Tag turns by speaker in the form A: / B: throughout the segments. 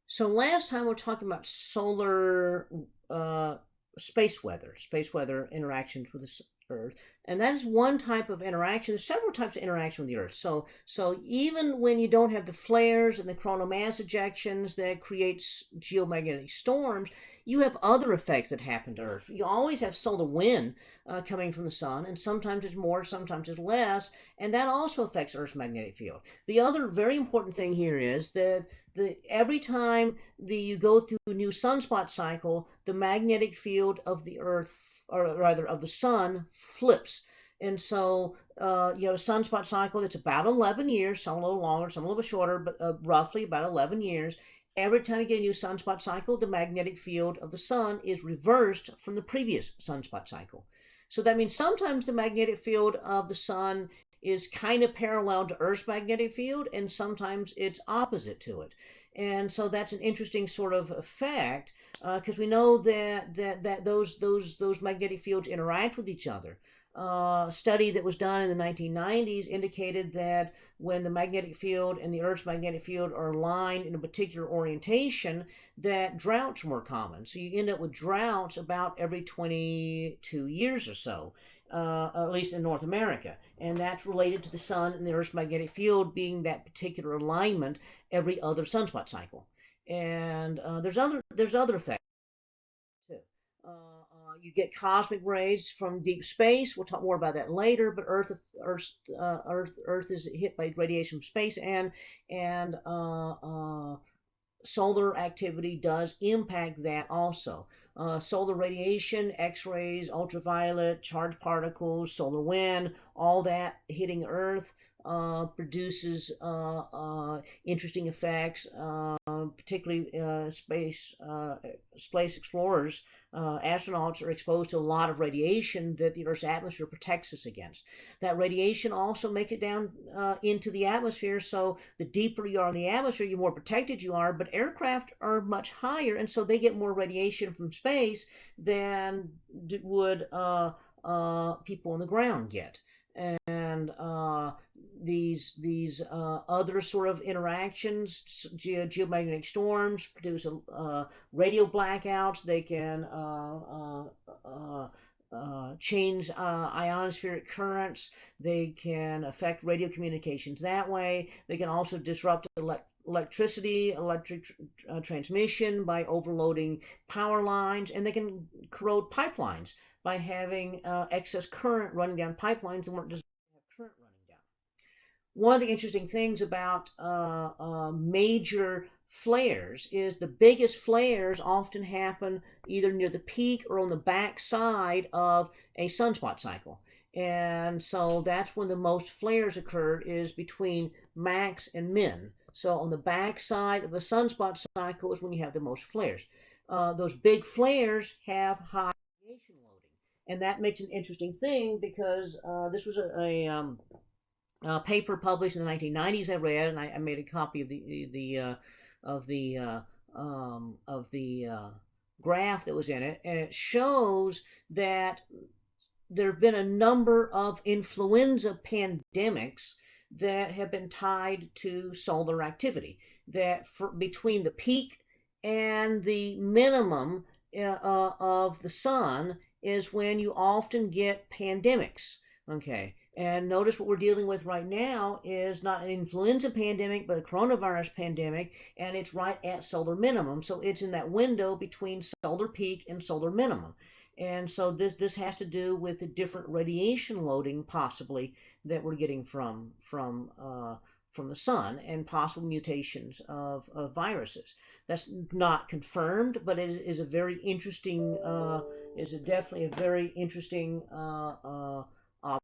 A: So last time we were talking about solar space weather interactions with the Earth, and that is one type of interaction. There's several types of interaction with the Earth. So even when you don't have the flares and the coronal mass ejections that creates geomagnetic storms, you have other effects that happen to Earth. You always have solar wind coming from the sun, and sometimes it's more, sometimes it's less, and that also affects Earth's magnetic field. The other very important thing here is that every time you go through a new sunspot cycle, the magnetic field of the Earth, or rather of the sun, flips. And so you have a sunspot cycle that's about 11 years, some a little longer, some a little bit shorter, but roughly about 11 years. Every time you get a new sunspot cycle, the magnetic field of the sun is reversed from the previous sunspot cycle. So that means sometimes the magnetic field of the sun is kind of parallel to Earth's magnetic field, and sometimes it's opposite to it. And so that's an interesting sort of effect because we know that those magnetic fields interact with each other. A study that was done in the 1990s indicated that when the magnetic field and the Earth's magnetic field are aligned in a particular orientation, that droughts are more common. So you end up with droughts about every 22 years or so. At least in North America, and that's related to the sun and the Earth's magnetic field being that particular alignment every other sunspot cycle. And there's other effects too. You get cosmic rays from deep space. We'll talk more about that later. But Earth is hit by radiation from space, and solar activity does impact that also. Solar radiation, X-rays, ultraviolet, charged particles, solar wind, all that hitting Earth produces interesting effects, particularly space explorers. Astronauts are exposed to a lot of radiation that the Earth's atmosphere protects us against. That radiation also makes it down into the atmosphere, so the deeper you are in the atmosphere, the more protected you are, but aircraft are much higher, and so they get more radiation from space than would people on the ground get. And these other sort of interactions, geomagnetic storms produce radio blackouts. They can change ionospheric currents. They can affect radio communications that way. They can also disrupt electric transmission by overloading power lines, and they can corrode pipelines by having excess current running down pipelines that weren't designed to have current running down. One of the interesting things about major flares is the biggest flares often happen either near the peak or on the back side of a sunspot cycle. And so that's when the most flares occur, is between max and min. So on the back side of a sunspot cycle is when you have the most flares. Those big flares have high radiation loading. And that makes an interesting thing because this was a paper published in the 1990s I read, and I made a copy of the graph that was in it, and it shows that there have been a number of influenza pandemics that have been tied to solar activity. That between the peak and the minimum of the sun is when you often get pandemics. Okay, and notice what we're dealing with right now is not an influenza pandemic, but a coronavirus pandemic, and it's right at solar minimum. So it's in that window between solar peak and solar minimum. And so this has to do with the different radiation loading possibly that we're getting from the sun, and possible mutations of viruses. That's not confirmed, but it is a very interesting, definitely a very interesting observation.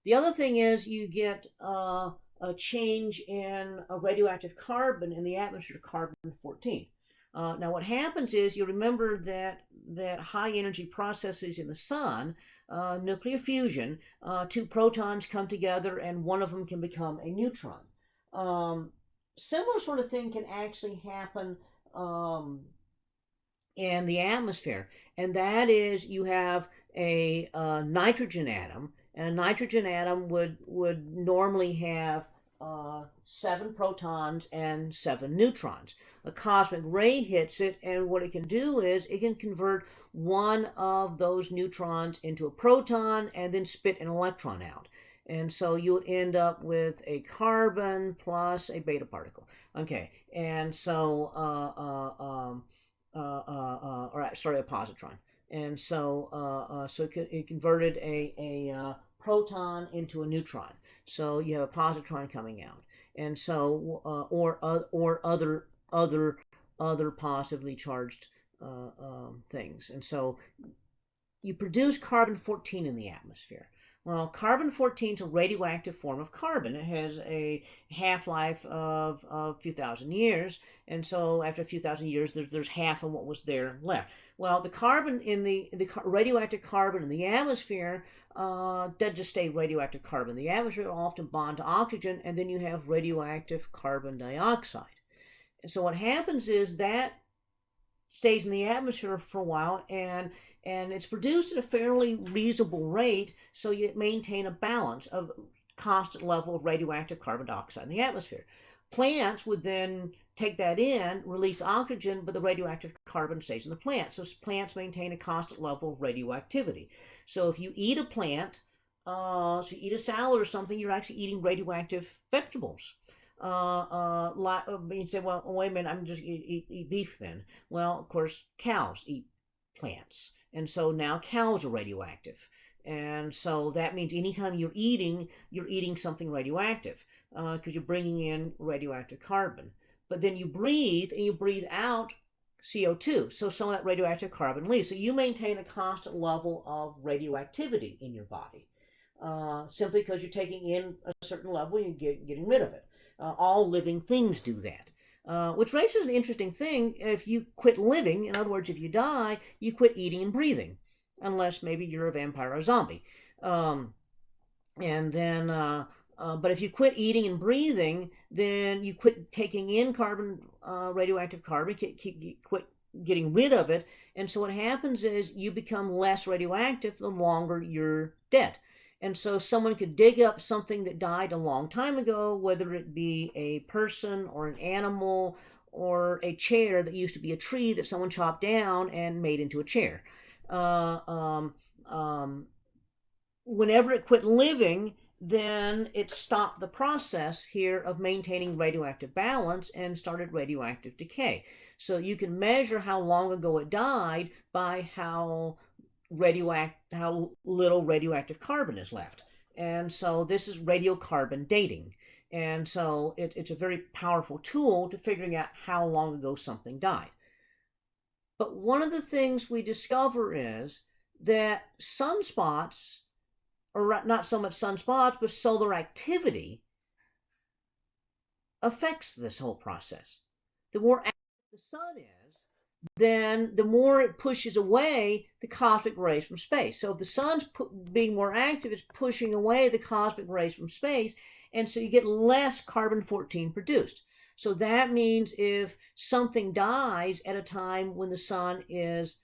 A: The other thing is you get a change in a radioactive carbon in the atmosphere, carbon-14. Now what happens is, you remember that high energy processes in the sun, nuclear fusion, two protons come together and one of them can become a neutron. Similar sort of thing can actually happen in the atmosphere, and that is you have a nitrogen atom, and a nitrogen atom would normally have 7 protons and 7 neutrons. A cosmic ray hits it, and what it can do is it can convert one of those neutrons into a proton and then spit an electron out. And so you would end up with a carbon plus a beta particle. Okay, and so, or sorry, a positron. And so, so it converted a proton into a neutron. So you have a positron coming out, and so or other positively charged things, and so you produce carbon-14 in the atmosphere. Well, carbon-14 is a radioactive form of carbon. It has a half-life of a few thousand years, and so after a few thousand years, there's half of what was there left. Well, the carbon in the radioactive carbon in the atmosphere doesn't just stay radioactive carbon. The atmosphere will often bond to oxygen, and then you have radioactive carbon dioxide. And so what happens is that stays in the atmosphere for a while, and it's produced at a fairly reasonable rate, so you maintain a balance of constant level of radioactive carbon dioxide in the atmosphere. Plants would then take that in, release oxygen, but the radioactive carbon stays in the plant. So plants maintain a constant level of radioactivity. So if you eat a plant, so you eat a salad or something, you're actually eating radioactive vegetables. You say, well, wait a minute, I'm just eat beef then. Well, of course, cows eat plants, and so now cows are radioactive. And so that means anytime you're eating something radioactive, because you're bringing in radioactive carbon. But then you breathe, and you breathe out CO2. So some of that radioactive carbon leaves. So you maintain a constant level of radioactivity in your body, simply because you're taking in a certain level and you're getting rid of it. All living things do that. Which raises an interesting thing. If you quit living, in other words, if you die, you quit eating and breathing, unless maybe you're a vampire or a zombie. And then, but if you quit eating and breathing, then you quit taking in carbon, radioactive carbon, quit getting rid of it. And so what happens is you become less radioactive the longer you're dead. And so someone could dig up something that died a long time ago, whether it be a person or an animal or a chair that used to be a tree that someone chopped down and made into a chair. Whenever it quit living, then it stopped the process here of maintaining radioactive balance and started radioactive decay. So you can measure how long ago it died by how little radioactive carbon is left. And so this is radiocarbon dating. And so it's a very powerful tool to figuring out how long ago something died. But one of the things we discover is that sunspots, or not so much sunspots, but solar activity affects this whole process. The more active the sun is, then the more it pushes away the cosmic rays from space. So if the sun's being more active, it's pushing away the cosmic rays from space, and so you get less carbon-14 produced. So that means if something dies at a time when the sun is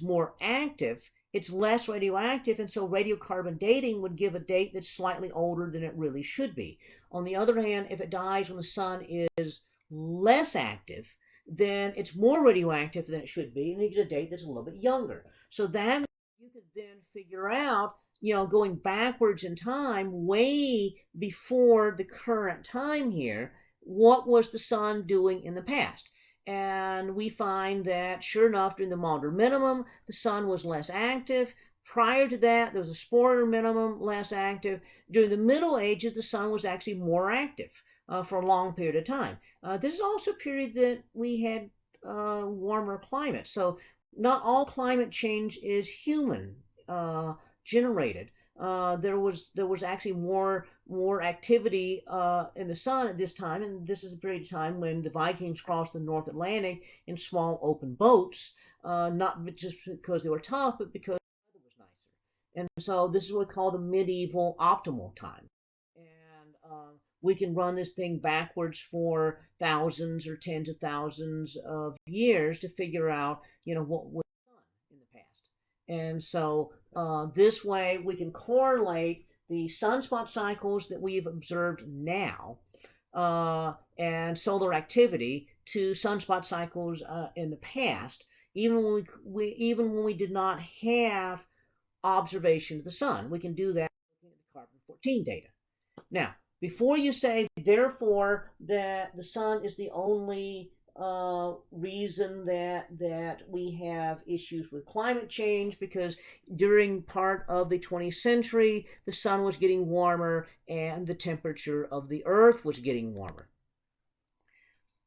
A: more active, it's less radioactive, and so radiocarbon dating would give a date that's slightly older than it really should be. On the other hand, if it dies when the sun is less active, then it's more radioactive than it should be, and you get a date that's a little bit younger. So that you could then figure out, going backwards in time, way before the current time here, what was the sun doing in the past? And we find that, sure enough, during the Maunder minimum, the sun was less active. Prior to that, there was a Sporter minimum, less active. During the Middle Ages, the sun was actually more active for a long period of time. This is also a period that we had warmer climate. So not all climate change is human generated. There was actually more activity in the sun at this time, and this is a period of time when the Vikings crossed the North Atlantic in small open boats, not just because they were tough, but because the weather was nicer. And so this is what we call the medieval optimal time. And we can run this thing backwards for thousands or tens of thousands of years to figure out, what was done in the past. And so this way we can correlate the sunspot cycles that we've observed now and solar activity to sunspot cycles in the past, even when we did not have observation of the sun. We can do that with the carbon-14 data. Now, before you say, therefore, that the sun is the only reason that we have issues with climate change, because during part of the 20th century, the sun was getting warmer and the temperature of the earth was getting warmer.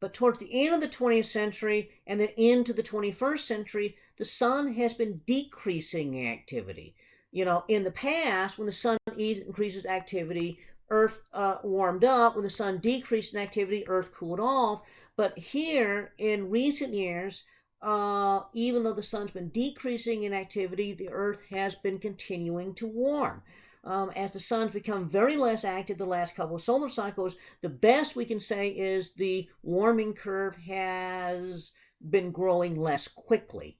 A: But towards the end of the 20th century and then into the 21st century, the sun has been decreasing in activity. You know, in the past, when the sun increases activity, Earth warmed up. When the sun decreased in activity, Earth cooled off. But here, in recent years, even though the sun's been decreasing in activity, the Earth has been continuing to warm. As the sun's become very less active the last couple of solar cycles, the best we can say is the warming curve has been growing less quickly.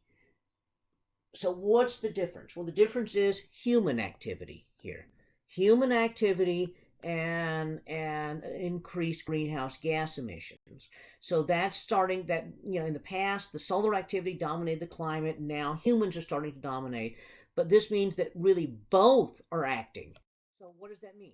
A: So what's the difference? Well, the difference is human activity here. Human activity and increased greenhouse gas emissions. So that's starting that, in the past, the solar activity dominated the climate. Now humans are starting to dominate. But this means that really both are acting. So what does that mean?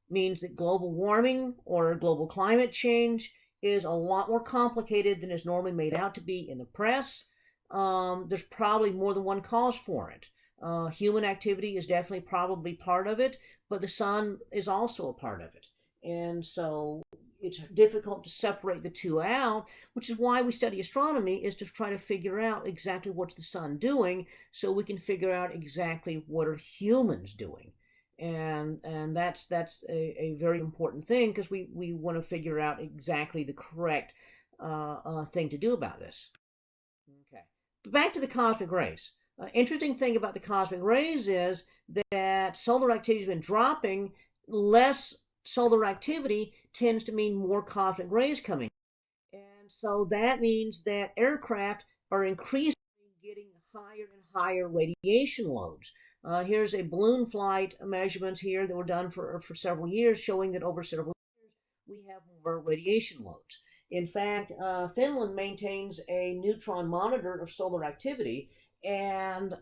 A: It means that global warming or global climate change is a lot more complicated than is normally made out to be in the press. There's probably more than one cause for it. Human activity is definitely probably part of it, but the sun is also a part of it. And so it's difficult to separate the two out, which is why we study astronomy, is to try to figure out exactly what's the sun doing so we can figure out exactly what are humans doing. And that's a very important thing, because we want to figure out exactly the correct thing to do about this. Okay, but back to the cosmic rays. Interesting thing about the cosmic rays is that solar activity has been dropping. Less solar activity tends to mean more cosmic rays coming. And so that means that aircraft are increasingly getting higher and higher radiation loads. Here's a balloon flight measurements here that were done for several years, showing that over several years we have more radiation loads. In fact, Finland maintains a neutron monitor of solar activity, and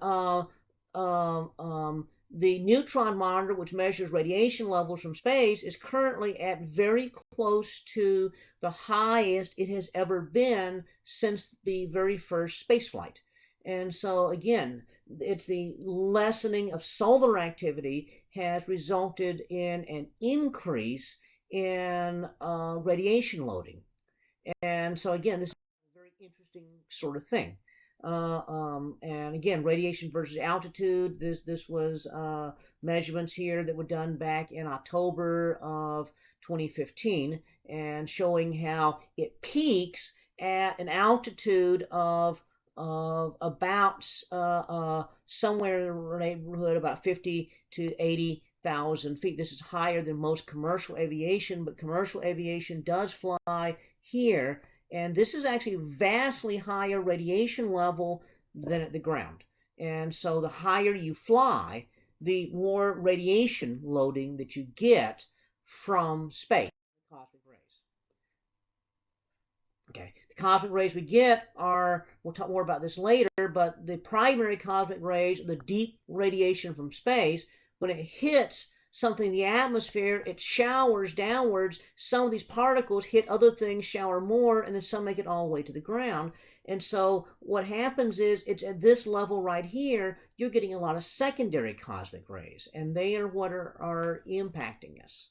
A: the neutron monitor, which measures radiation levels from space, is currently at very close to the highest it has ever been since the very first spaceflight. And so again, it's the lessening of solar activity has resulted in an increase in radiation loading. And so again, this is a very interesting sort of thing. And again, radiation versus altitude. This was measurements here that were done back in October of 2015, and showing how it peaks at an altitude of about somewhere in the neighborhood about 50 to 80,000 feet. This is higher than most commercial aviation, but commercial aviation does fly here. And this is actually vastly higher radiation level than at the ground. And so the higher you fly, the more radiation loading that you get from space. Cosmic rays. Okay, the cosmic rays we get are, we'll talk more about this later, but the primary cosmic rays, the deep radiation from space, when it hits something in the atmosphere, it showers downwards. Some of these particles hit other things, shower more, and then some make it all the way to the ground. And so what happens is, it's at this level right here, you're getting a lot of secondary cosmic rays, and they are what are impacting us.